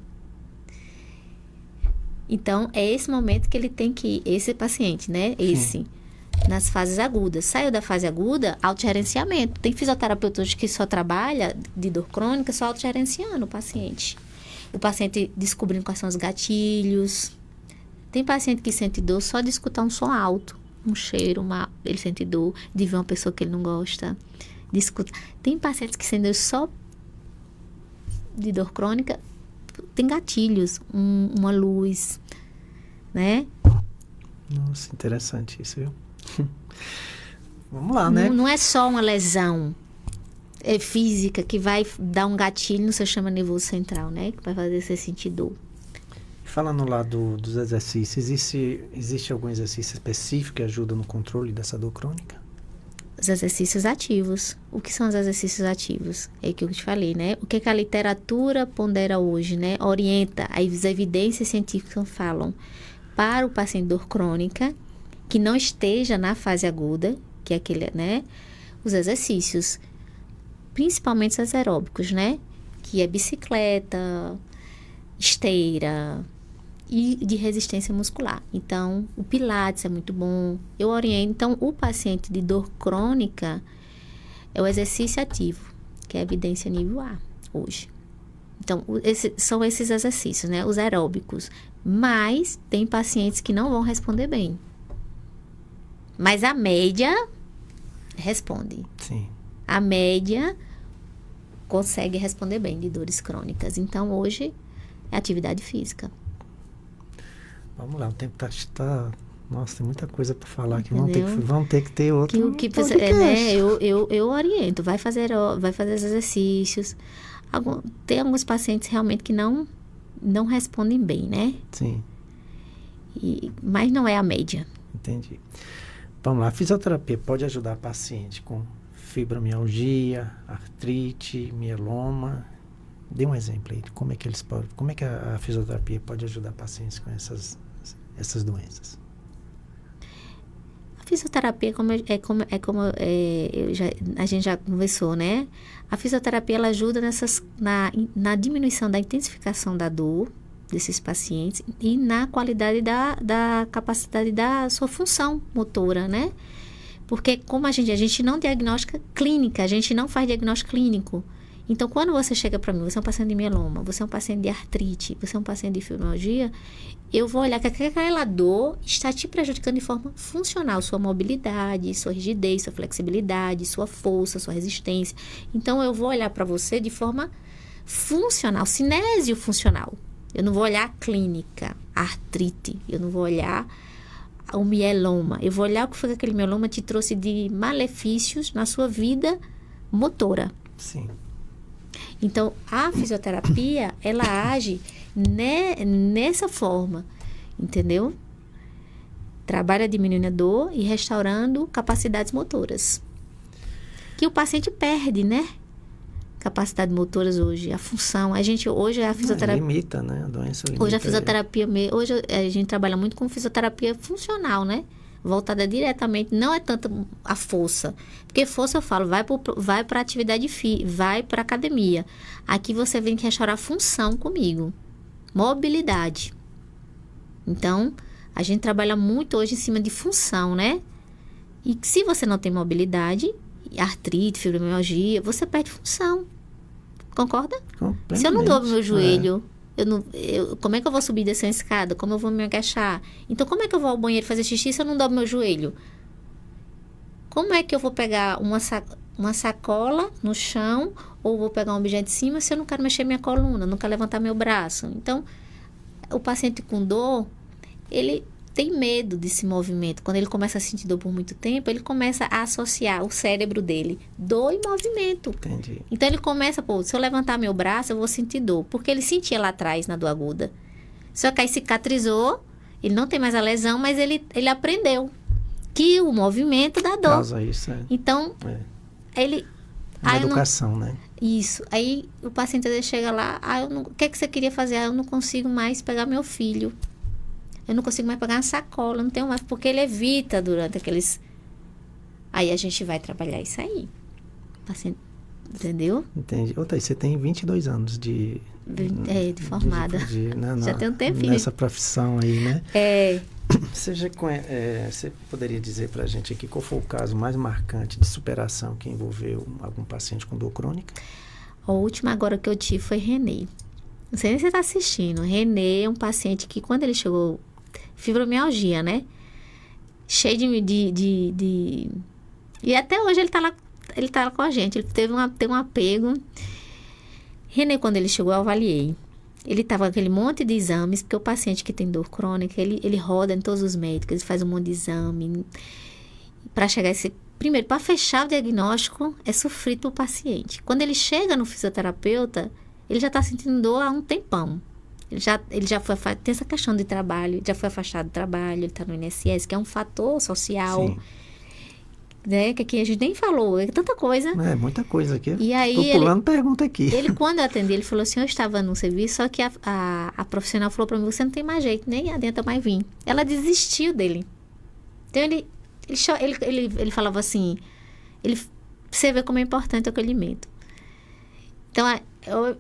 Então, é esse momento que ele tem que ir, esse paciente, né? Nas fases agudas. Saiu da fase aguda, autogerenciamento. Tem fisioterapeuta hoje que só trabalha de dor crônica, só autogerenciando o paciente. O paciente descobrindo quais são os gatilhos. Tem paciente que sente dor só de escutar um som alto, um cheiro, ele sente dor, de ver uma pessoa que ele não gosta, de escutar. Tem pacientes que sentem dor só de dor crônica, tem gatilhos, uma luz, né? Nossa, interessante isso, viu? Vamos lá, né? Não é só uma lesão física que vai dar um gatilho no seu sistema nervoso central, né? Que vai fazer você sentir dor. Falando lá dos exercícios, existe algum exercício específico que ajuda no controle dessa dor crônica? Os exercícios ativos. O que são os exercícios ativos? É o que eu te falei, né? O que a literatura pondera hoje, né? Orienta, as evidências científicas falam para o paciente de dor crônica que não esteja na fase aguda, que é aquele, né? Os exercícios, principalmente os aeróbicos, né? Que é bicicleta, esteira e de resistência muscular. Então, o Pilates é muito bom. Eu oriento. Então, o paciente de dor crônica é o exercício ativo, que é evidência nível A hoje. Então, são esses exercícios, né? Os aeróbicos. Mas tem pacientes que não vão responder bem. Mas a média responde. Sim. A média consegue responder bem de dores crônicas. Então, hoje é atividade física. Vamos lá, o tempo tá... Nossa, tem muita coisa para falar aqui. Vamos ter que ter outro podcast. Eu oriento. Vai fazer exercícios. Tem alguns pacientes realmente que não respondem bem, né? Sim. Mas não é a média. Entendi. Vamos lá. A fisioterapia pode ajudar a paciente com fibromialgia, artrite, mieloma. Dê um exemplo aí. Como é que a fisioterapia pode ajudar pacientes com essas doenças? A fisioterapia, a gente já conversou, né? A fisioterapia, ela ajuda na diminuição da intensificação da dor desses pacientes e na qualidade da capacidade da sua função motora, né? Porque como a gente não diagnostica clínica, a gente não faz diagnóstico clínico. Então, quando você chega para mim, você é um paciente de mieloma, você é um paciente de artrite, você é um paciente de fibromialgia, eu vou olhar que aquela dor está te prejudicando de forma funcional, sua mobilidade, sua rigidez, sua flexibilidade, sua força, sua resistência. Então, eu vou olhar para você de forma funcional, cinésio funcional. Eu não vou olhar a clínica, a artrite, eu não vou olhar o mieloma. Eu vou olhar o que foi que aquele mieloma te trouxe de malefícios na sua vida motora. Sim. Então, a fisioterapia, ela age nessa forma, entendeu? Trabalha diminuindo a dor e restaurando capacidades motoras. Que o paciente perde, né? Capacidades motoras hoje, a função. Hoje a fisioterapia... Limita, né? A doença limita. Hoje a fisioterapia... Hoje a gente trabalha muito com fisioterapia funcional, né? Voltada diretamente, não é tanto a força. Porque força, eu falo, vai para atividade física, vai para academia. Aqui você vem restaurar função comigo. Mobilidade. Então, a gente trabalha muito hoje em cima de função, né? E se você não tem mobilidade, artrite, fibromialgia, você perde função. Concorda? Se eu não Plenamente. dobro meu joelho, como é que eu vou subir e descer a escada? Como eu vou me agachar? Então, como é que eu vou ao banheiro fazer xixi se eu não dobro meu joelho? Como é que eu vou pegar uma sacola no chão ou vou pegar um objeto de cima se eu não quero mexer minha coluna, não quero levantar meu braço? Então, o paciente com dor, ele tem medo desse movimento. Quando ele começa a sentir dor por muito tempo, ele começa a associar o cérebro dele, dor e movimento. Entendi. Então ele começa, se eu levantar meu braço, eu vou sentir dor. Porque ele sentia lá atrás, na dor aguda. Só que aí cicatrizou, ele não tem mais a lesão, mas ele aprendeu que o movimento dá dor. Causa isso, Então, ele... É uma educação, né? Isso. Aí o paciente às vezes chega lá, o que você queria fazer? Eu não consigo mais pegar meu filho. Eu não consigo mais pegar uma sacola, não tenho mais, porque ele evita durante aqueles... Aí a gente vai trabalhar isso aí. Paciente, entendeu? Entendi. Thaís, você tem 22 anos de formada. Já tem um tempinho. Nessa profissão aí, né? É. Você poderia dizer pra gente aqui qual foi o caso mais marcante de superação que envolveu algum paciente com dor crônica? A última agora que eu tive foi Renê. Não sei nem se você está assistindo. Renê é um paciente que quando ele chegou... Fibromialgia, né? Cheio de... E até hoje ele tá lá com a gente. Ele tem um apego. Renê, quando ele chegou, eu avaliei. Ele tava com aquele monte de exames, porque o paciente que tem dor crônica, ele roda em todos os médicos, ele faz um monte de exame. Para chegar a esse... Primeiro, para fechar o diagnóstico, é sofrido pro paciente. Quando ele chega no fisioterapeuta, ele já está sentindo dor há um tempão. Ele já foi... Tem essa questão de trabalho, já foi afastado do trabalho, ele está no INSS, que é um fator social. Sim. Né? Que aqui a gente nem falou, é tanta coisa. É, muita coisa aqui. E aí tô pulando pergunta aqui. Ele, quando eu atendi, ele falou assim, eu estava no serviço, só que a profissional falou para mim, você não tem mais jeito, nem adianta mais vir. Ela desistiu dele. Então, ele falava assim, você vê como é importante o acolhimento.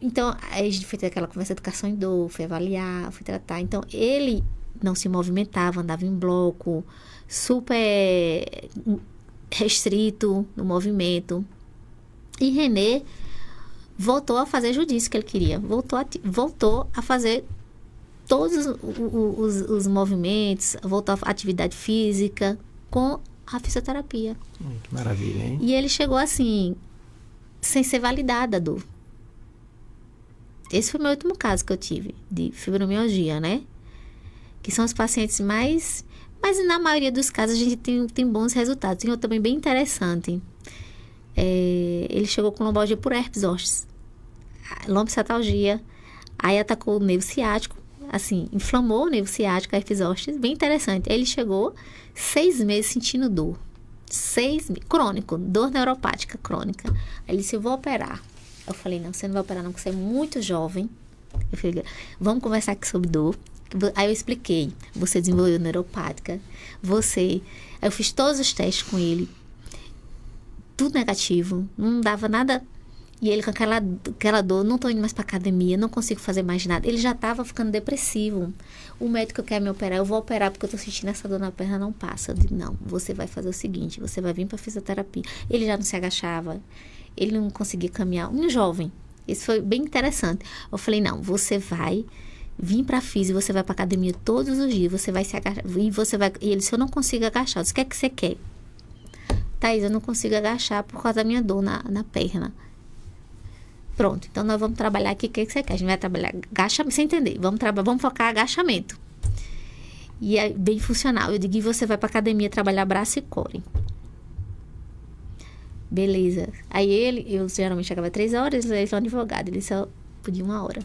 Então, a gente fez aquela conversa de educação em dor, foi avaliar, foi tratar. Então, ele não se movimentava, andava em bloco, super restrito no movimento. E Renê voltou a fazer judiço que ele queria. Voltou a fazer todos os movimentos, voltou à atividade física com a fisioterapia. Que maravilha, hein? E ele chegou assim, sem ser validada a dor. Esse foi o meu último caso que eu tive, de fibromialgia, né? Que são os pacientes mais... Mas na maioria dos casos a gente tem bons resultados. Tem outro também bem interessante. Ele chegou com lombalgia por herpes zoster. Lombocetalgia. Aí atacou o nervo ciático. Assim, inflamou o nervo ciático, a herpes zoster. Bem interessante. Aí ele chegou 6 meses sentindo dor. 6 meses. Crônico. Dor neuropática crônica. Aí ele disse, eu vou operar. Eu falei, não, você não vai operar não, porque você é muito jovem. Eu falei, vamos conversar aqui sobre dor. Aí eu expliquei, você desenvolveu neuropática, Aí eu fiz todos os testes com ele, tudo negativo, não dava nada. E ele com aquela dor, não tô indo mais pra academia, não consigo fazer mais nada. Ele já tava ficando depressivo. O médico quer me operar, eu vou operar porque eu tô sentindo essa dor na perna, não passa. Eu digo, não, você vai fazer o seguinte, você vai vir pra fisioterapia. Ele já não se agachava, ele não conseguia caminhar, um jovem. Isso foi bem interessante. Eu falei, não, você vai vir pra física, você vai pra academia todos os dias, você vai se agachar, e ele disse, eu não consigo agachar. Eu disse, o que é que você quer? Thaís, eu não consigo agachar por causa da minha dor na perna. Pronto, então nós vamos trabalhar aqui, o que você quer? A gente vai trabalhar agachamento, sem entender, vamos focar agachamento. E é bem funcional. Eu digo, e você vai pra academia trabalhar braço e core. Beleza. Aí eu geralmente chegava 3 horas, ele é um advogado, ele só podia 1 hora.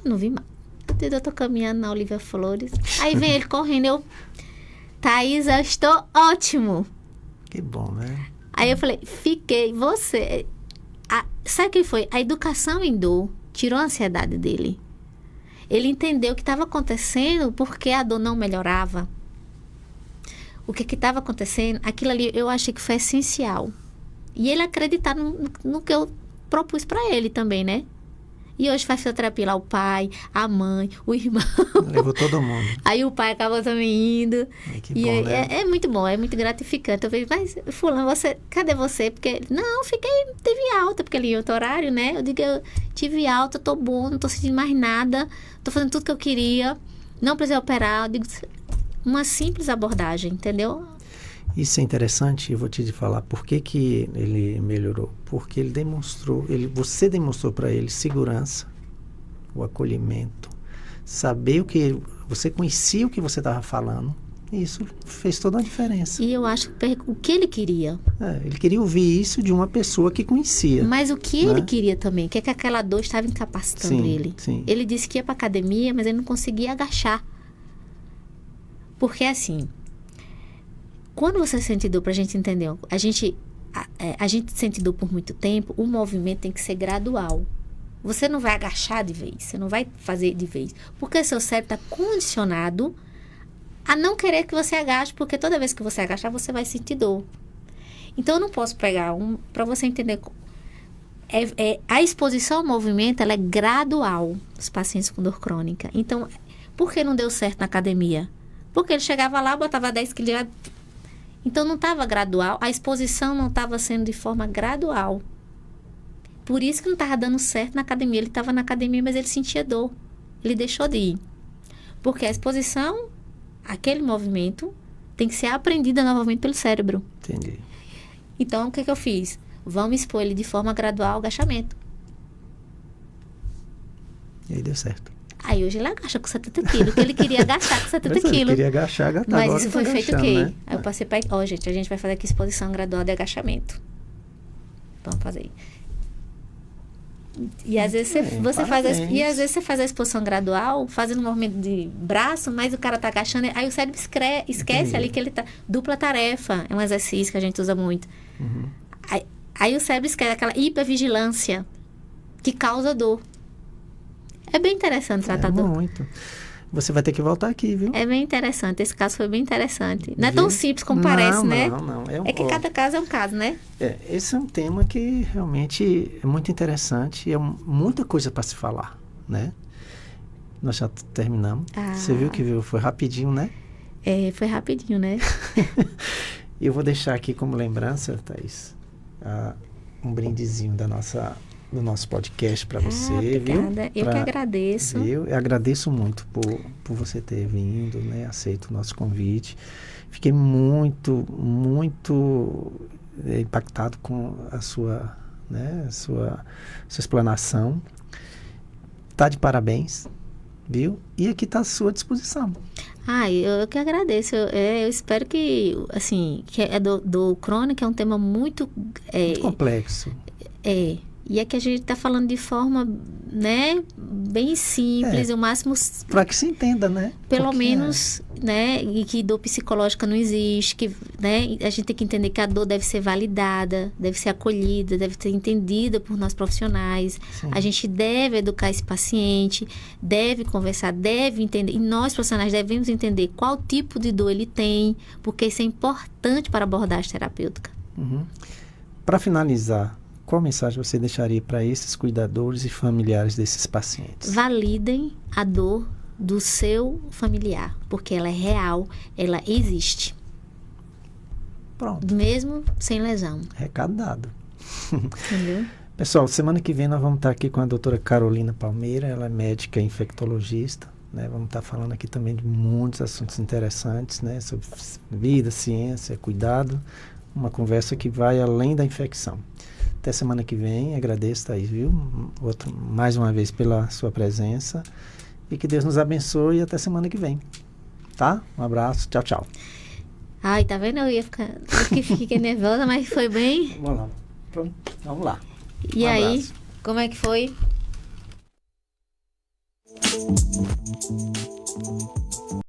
Eu não vi mais. Eu tô caminhando na Olivia Flores. Aí vem ele correndo, Thaís, eu estou ótimo. Que bom, né? Aí eu falei, sabe o que foi? A educação em dor tirou a ansiedade dele. Ele entendeu o que estava acontecendo porque a dor não melhorava. O que estava acontecendo, aquilo ali eu achei que foi essencial. E ele acreditar no que eu propus para ele também, né? E hoje faz fisioterapia lá o pai, a mãe, o irmão. Levou todo mundo. Aí o pai acaba também indo. Que bom, né? É muito bom, é muito gratificante. Eu vejo, mas fulano, cadê você? Porque, não, teve alta, porque ali em outro horário, né? Eu digo, eu tive alta, tô bom, não tô sentindo mais nada, tô fazendo tudo que eu queria, não precisei operar. Eu digo, uma simples abordagem, entendeu? Isso é interessante, eu vou te falar por que ele melhorou. Porque você demonstrou para ele segurança, o acolhimento, saber você conhecia o que você estava falando, e isso fez toda a diferença. E eu acho que o que ele queria. Ele queria ouvir isso de uma pessoa que conhecia. Mas o que ele queria também, que aquela dor estava incapacitando ele. Sim. Ele disse que ia para academia, mas ele não conseguia agachar. Porque assim, quando você sente dor, pra gente entender, a gente sente dor por muito tempo, o movimento tem que ser gradual. Você não vai agachar de vez, você não vai fazer de vez. Porque seu cérebro está condicionado a não querer que você agache, porque toda vez que você agachar, você vai sentir dor. Então, eu não posso pegar para você entender. A exposição ao movimento, ela é gradual, os pacientes com dor crônica. Então, por que não deu certo na academia? Porque ele chegava lá, botava 10 quilos. Então, não estava gradual. A exposição não estava sendo de forma gradual. Por isso que não estava dando certo na academia. Ele estava na academia, mas ele sentia dor. Ele deixou de ir. Porque a exposição, aquele movimento, tem que ser aprendida novamente pelo cérebro. Entendi. Então, o que eu fiz? Vamos expor ele de forma gradual ao agachamento. E aí deu certo. Aí hoje ele agacha com 70 quilos, que ele queria agachar com 70 quilos. Ele queria agachar, mas isso foi feito o quê? Né? Aí eu passei para... gente, a gente vai fazer aqui exposição gradual de agachamento. Vamos fazer. E às vezes você faz a exposição gradual, fazendo um movimento de braço, mas o cara tá agachando, aí o cérebro esquece ali que ele tá... Dupla tarefa, é um exercício que a gente usa muito. Uhum. Aí o cérebro esquece aquela hipervigilância que causa dor. É bem interessante tratar dor. Muito. Você vai ter que voltar aqui, viu? É bem interessante. Esse caso foi bem interessante. Não é tão simples como parece, né? Não. Que cada caso é um caso, né? Esse é um tema que realmente é muito interessante e é muita coisa para se falar, né? Nós já terminamos. Você viu que foi rapidinho, né? Foi rapidinho, né? Eu vou deixar aqui como lembrança, Thaís, um brindezinho do nosso podcast para você, obrigada. Viu? Eu que agradeço. Eu agradeço muito por você ter vindo, né? Aceito o nosso convite. Fiquei muito impactado com a sua explanação. Tá de parabéns, viu? E aqui está à sua disposição. Eu que agradeço. Eu espero que, assim, que do crônica é um tema muito complexo. E é que a gente está falando de forma, né, bem simples, o máximo... Para que se entenda, né? Pelo menos, né, e que dor psicológica não existe, que, né, a gente tem que entender que a dor deve ser validada, deve ser acolhida, deve ser entendida por nós profissionais. Sim. A gente deve educar esse paciente, deve conversar, deve entender, e nós profissionais devemos entender qual tipo de dor ele tem, porque isso é importante para a abordagem terapêutica. Uhum. Para finalizar, qual mensagem você deixaria para esses cuidadores e familiares desses pacientes? Validem a dor do seu familiar, porque ela é real, ela existe. Pronto. Mesmo sem lesão. Recado dado. Entendeu? Pessoal, semana que vem nós vamos estar aqui com a doutora Carolina Palmeira, ela é médica infectologista, né? Vamos estar falando aqui também de muitos assuntos interessantes, né? Sobre vida, ciência, cuidado, uma conversa que vai além da infecção. Até semana que vem, agradeço, Thaís, viu? Mais uma vez pela sua presença. E que Deus nos abençoe e até semana que vem. Tá? Um abraço, tchau, tchau. Tá vendo? Eu fiquei nervosa, mas foi bem. Vamos lá. Pronto, vamos lá. E aí, como é que foi?